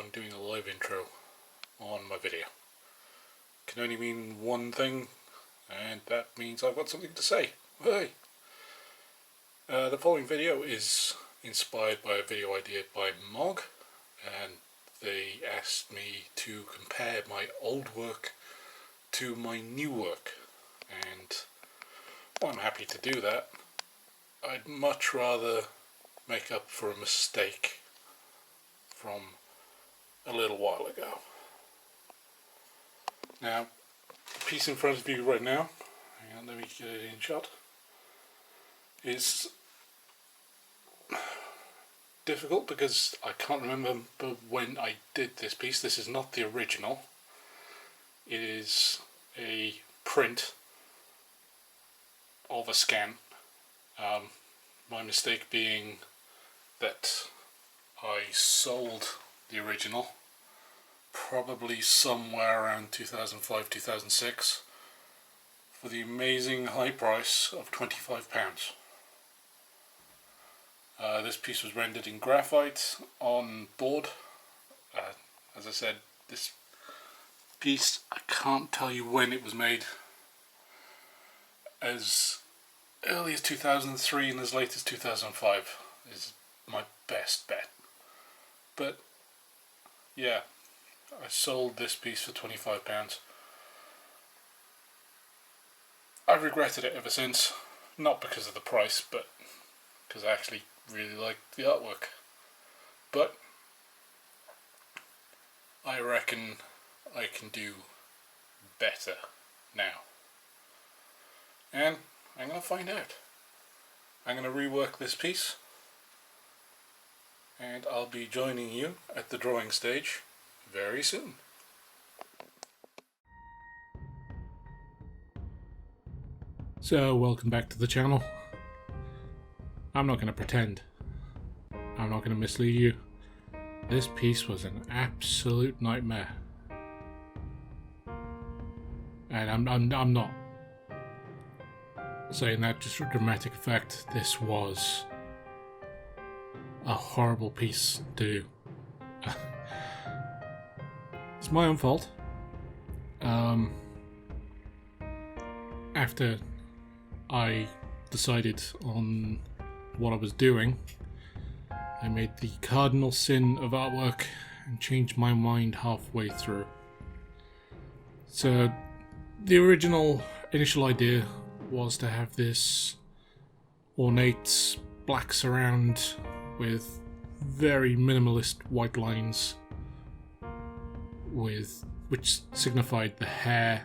I'm doing a live intro on my video. Can only mean one thing, and that means I've got something to say. Hey! The following video is inspired by a video I did by Mog, and they asked me to compare my old work to my new work, and well, I'm happy to do that. I'd much rather make up for a mistake from a little while ago. Now, the piece in front of you right now, hang on, let me get it in shot, is difficult because I can't remember when I did this piece. This is not the original. It is a print of a scan. My mistake being that I sold the original probably somewhere around 2005-2006 for the amazing high price of £25. This piece was rendered in graphite on board. As I said, this piece, I can't tell you when it was made. As early as 2003 and as late as 2005 is my best bet. But yeah, I sold this piece for £25. I've regretted it ever since, not because of the price, but because I actually really liked the artwork. But I reckon I can do better now. And I'm going to find out. I'm going to rework this piece, and I'll be joining you at the drawing stage very soon. So, welcome back to the channel. I'm not going to pretend. I'm not going to mislead you. This piece was an absolute nightmare. And I'm not saying that just for dramatic effect. This was a horrible piece to do. It's my own fault. After I decided on what I was doing, I made the cardinal sin of artwork and changed my mind halfway through. So the initial idea was to have this ornate black surround with very minimalist white lines, which signified the hair.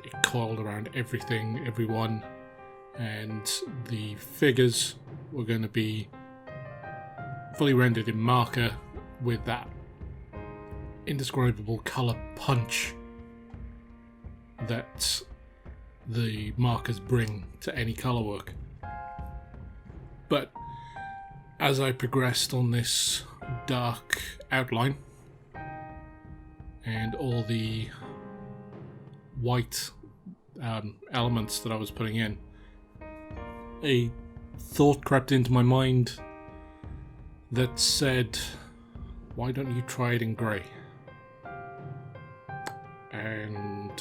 It coiled around everything, everyone, and the figures were going to be fully rendered in marker with that indescribable colour punch that the markers bring to any colour work. But as I progressed on this dark outline and all the white elements that I was putting in, a thought crept into my mind that said, why don't you try it in grey? And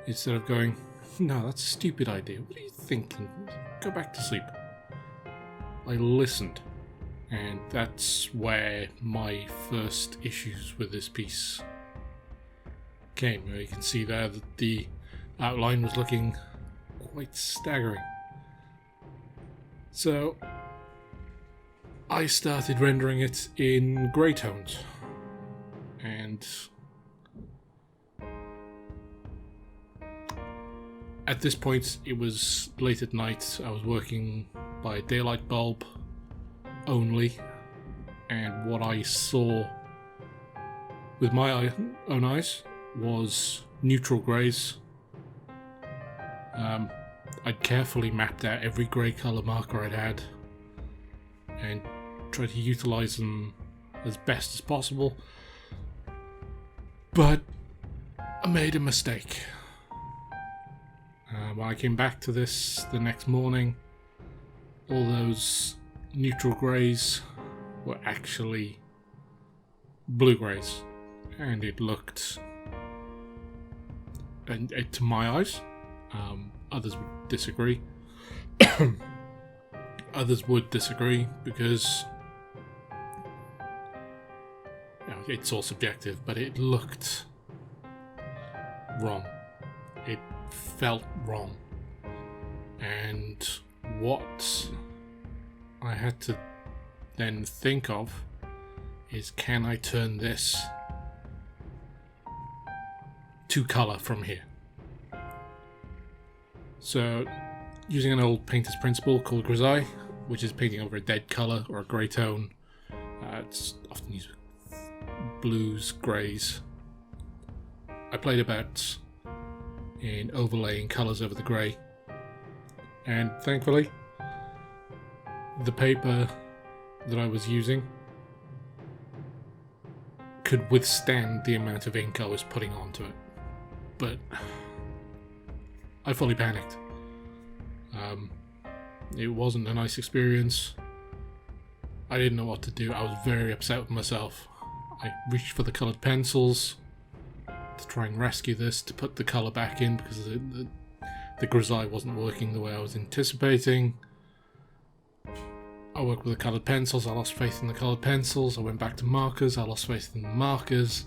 instead of going, no, that's a stupid idea, what are you thinking? Go back to sleep, I listened. And that's where my first issues with this piece came. You can see there that the outline was looking quite staggering. So I started rendering it in grey tones, and at this point it was late at night. I was working by daylight bulb only, and what I saw with my own eyes was neutral greys. I'd carefully mapped out every grey colour marker I'd had and tried to utilise them as best as possible, but I made a mistake. When I came back to this the next morning, all those neutral greys were actually blue-greys, and it looked, and to my eyes, others would disagree. Others would disagree because it's all subjective, but it looked wrong. It felt wrong. And what I had to then think of is, can I turn this to colour from here? So, using an old painter's principle called grisaille, which is painting over a dead colour or a grey tone, it's often used with blues, greys. I played about in overlaying colours over the grey, and thankfully the paper that I was using could withstand the amount of ink I was putting onto it. But I fully panicked. It wasn't a nice experience. I didn't know what to do. I was very upset with myself. I reached for the coloured pencils to try and rescue this, to put the colour back in, because the grisaille wasn't working the way I was anticipating. I worked with the coloured pencils. I lost faith in the coloured pencils. I went back to markers. I lost faith in the markers.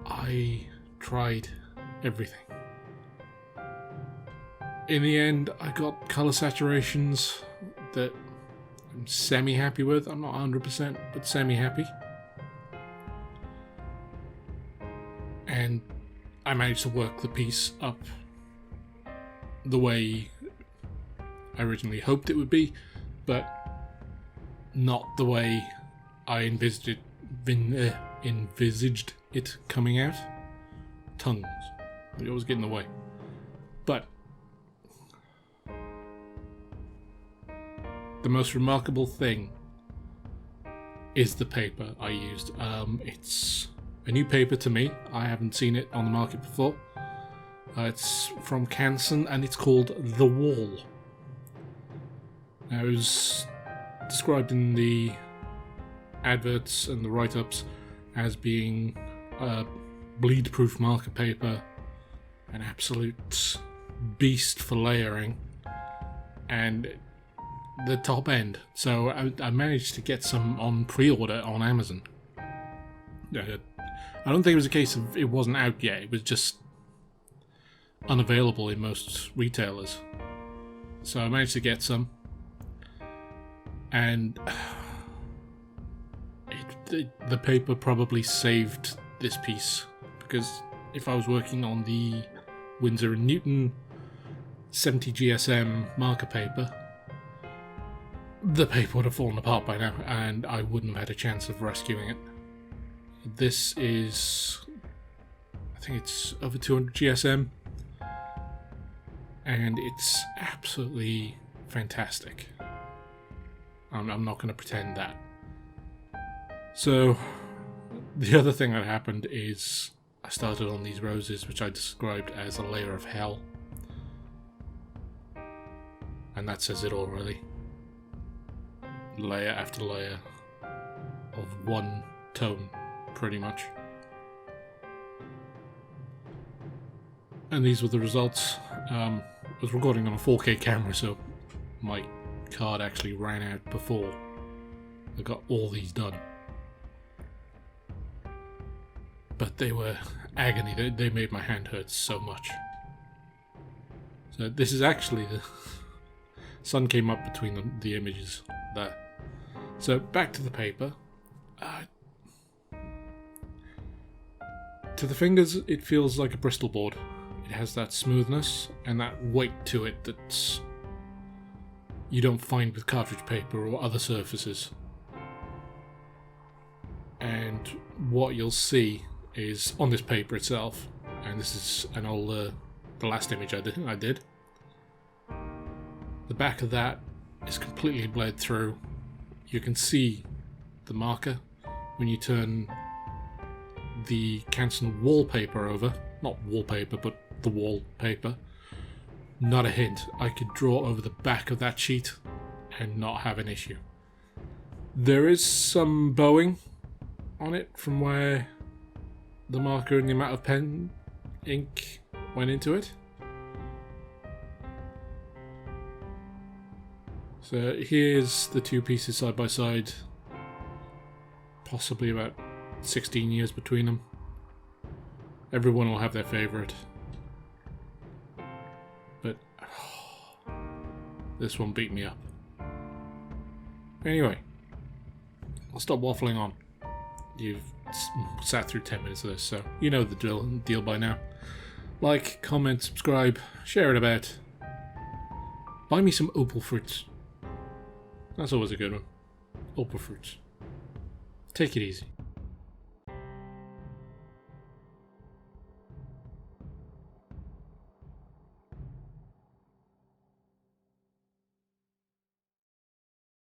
I tried everything. In the end, I got colour saturations that I'm semi-happy with. I'm not 100%, but semi-happy. And I managed to work the piece up the way I originally hoped it would be, but not the way I envisaged it coming out. Tongues. It always get in the way. But the most remarkable thing is the paper I used. It's a new paper to me. I haven't seen it on the market before. It's from Canson, and it's called The Wall. Now, it was described in the adverts and the write-ups as being a bleed-proof marker paper, an absolute beast for layering, and the top end. So I managed to get some on pre-order on Amazon. I don't think it was a case of it wasn't out yet. It was just unavailable in most retailers. So I managed to get some, and the paper probably saved this piece, because if I was working on the Winsor and Newton 70 GSM marker paper, the paper would have fallen apart by now, and I wouldn't have had a chance of rescuing it. This is, I think it's over 200 GSM, and it's absolutely fantastic. I'm not going to pretend that. So, the other thing that happened is I started on these roses, which I described as a layer of hell. And that says it all, really. Layer after layer of one tone, pretty much. And these were the results. I was recording on a 4K camera, so my card actually ran out before I got all these done. But they were agony. They made my hand hurt so much. So this is actually the sun came up between the images there. So back to the paper. To the fingers, it feels like a Bristol board. It has that smoothness and that weight to it that you don't find with cartridge paper or other surfaces. And what you'll see is on this paper itself, and this is an old, the last image I did. The back of that is completely bled through. You can see the marker when you turn the Canson wallpaper over. Not wallpaper, but the wallpaper. Not a hint. I could draw over the back of that sheet and not have an issue. There is some bowing on it from where the marker and the amount of pen ink went into it. So here's the two pieces side by side, possibly about 16 years between them. Everyone will have their favourite, but this one beat me up. Anyway, I'll stop waffling on. You've sat through 10 minutes of this, so you know the deal by now. Like, comment, subscribe, share it about. Buy me some opal fruits. That's always a good one. Opal fruits. Take it easy.